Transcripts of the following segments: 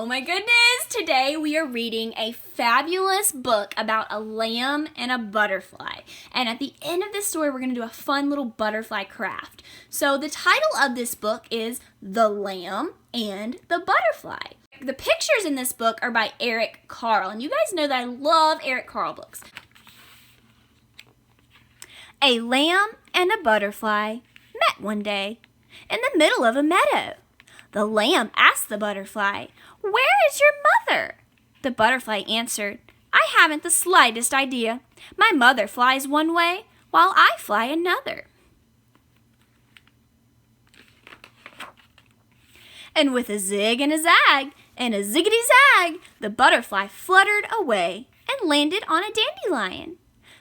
Oh my goodness! Today we are reading a fabulous book about a lamb and a butterfly. And at the end of this story, we're going to do a fun little butterfly craft. So the title of this book is The Lamb and the Butterfly. The pictures in this book are by Carle. And you guys know that I love Carle books. A lamb and a butterfly met one day in the middle of a meadow. The lamb asked the butterfly, "Where is your mother?" The butterfly answered, "I haven't the slightest idea. My mother flies one way while I fly another." And with a zig and a zag and a ziggity zag, the butterfly fluttered away and landed on a dandelion.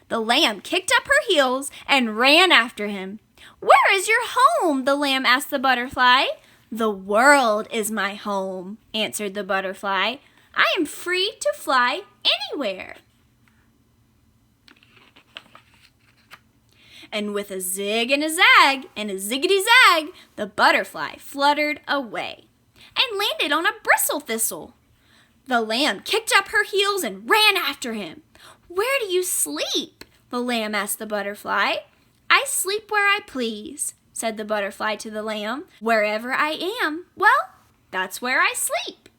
The lamb kicked up her heels and ran after him. "Where is your home?" the lamb asked the butterfly. "The world is my home," answered the butterfly. "I am free to fly anywhere." And with a zig and a zag and a ziggity zag, the butterfly fluttered away and landed on a bristle thistle. The lamb kicked up her heels and ran after him. "Where do you sleep?" the lamb asked the butterfly. "I sleep where I please," said the butterfly to the lamb. "Wherever I am, well, that's where I sleep."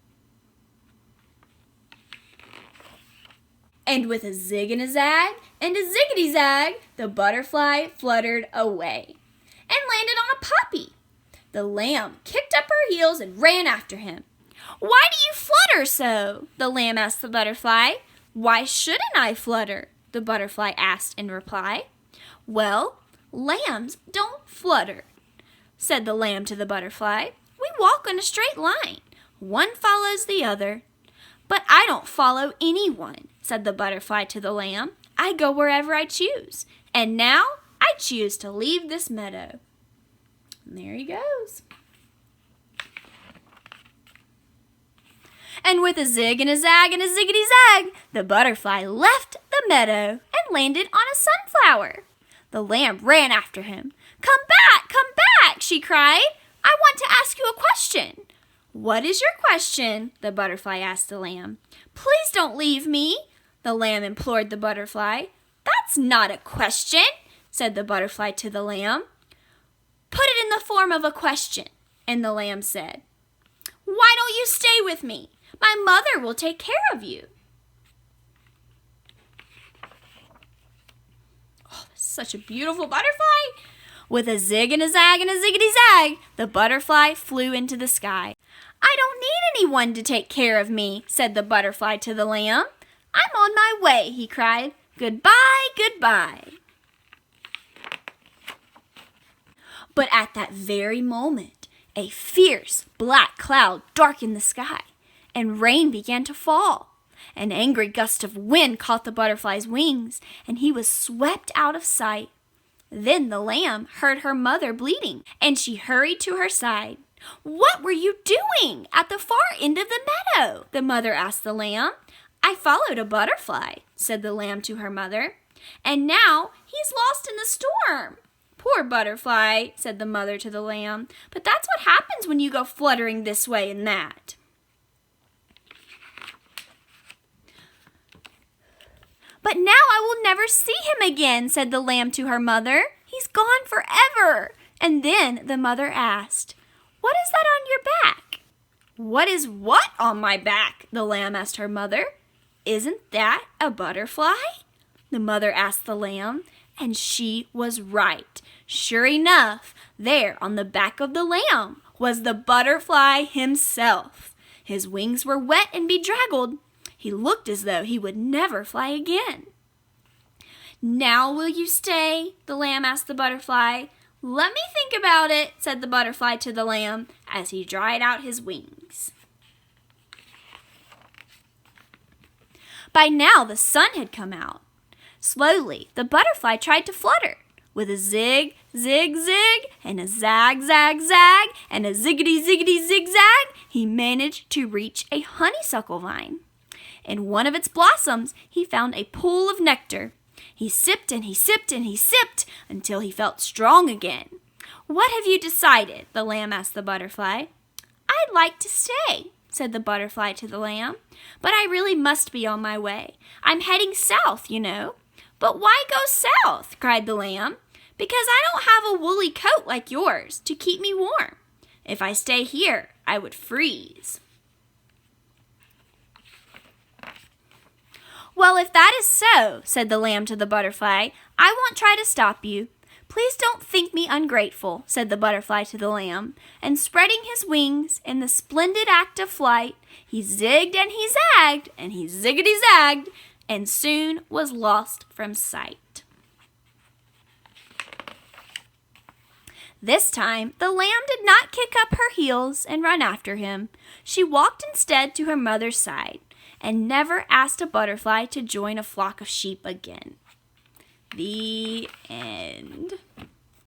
And with a zig and a zag and a ziggity zag, the butterfly fluttered away and landed on a poppy. The lamb kicked up her heels and ran after him. "Why do you flutter so?" the lamb asked the butterfly. "Why shouldn't I flutter?" the butterfly asked in reply. "Well, lambs don't flutter," said the lamb to the butterfly. "We walk in a straight line. One follows the other." "But I don't follow anyone," said the butterfly to the lamb. "I go wherever I choose. And now I choose to leave this meadow." And there he goes. And with a zig and a zag and a ziggity zag, the butterfly left the meadow and landed on a sunflower. The lamb ran after him. Come back, she cried. "I want to ask you a question." "What is your question?" the butterfly asked the lamb. "Please don't leave me," the lamb implored the butterfly. "That's not a question," said the butterfly to the lamb. "Put it in the form of a question," and the lamb said, "Why don't you stay with me? My mother will take care of you." Oh, that's such a beautiful butterfly. With a zig and a zag and a ziggity zag, the butterfly flew into the sky. "I don't need anyone to take care of me," said the butterfly to the lamb. "I'm on my way," he cried. "Goodbye, goodbye." But at that very moment, a fierce black cloud darkened the sky, and rain began to fall. An angry gust of wind caught the butterfly's wings, and he was swept out of sight. Then the lamb heard her mother bleating, and she hurried to her side. "What were you doing at the far end of the meadow?" the mother asked the lamb. "I followed a butterfly," said the lamb to her mother. "And now he's lost in the storm." "Poor butterfly," said the mother to the lamb. "But that's what happens when you go fluttering this way and that." "But now I will never see him again," said the lamb to her mother. "He's gone forever." And then the mother asked, "What is that on your back?" "What is what on my back?" the lamb asked her mother. "Isn't that a butterfly?" the mother asked the lamb, and she was right. Sure enough, there on the back of the lamb was the butterfly himself. His wings were wet and bedraggled. He looked as though he would never fly again. "Now will you stay?" the lamb asked the butterfly. "Let me think about it," said the butterfly to the lamb as he dried out his wings. By now the sun had come out. Slowly the butterfly tried to flutter. With a zig, zig, zig, and a zag, zag, zag, and a ziggity, ziggity, zigzag, he managed to reach a honeysuckle vine. In one of its blossoms, he found a pool of nectar. He sipped and he sipped and he sipped until he felt strong again. "What have you decided?" the lamb asked the butterfly. "I'd like to stay," said the butterfly to the lamb, "but I really must be on my way. I'm heading south, you know." "But why go south?" cried the lamb. "Because I don't have a woolly coat like yours to keep me warm. If I stay here, I would freeze." "Well, if that is so," said the lamb to the butterfly, "I won't try to stop you. Please don't think me ungrateful," said the butterfly to the lamb, and spreading his wings in the splendid act of flight, he zigged and he zagged, and he ziggity-zagged, and soon was lost from sight. This time, the lamb did not kick up her heels and run after him. She walked instead to her mother's side, and never asked a butterfly to join a flock of sheep again. The end.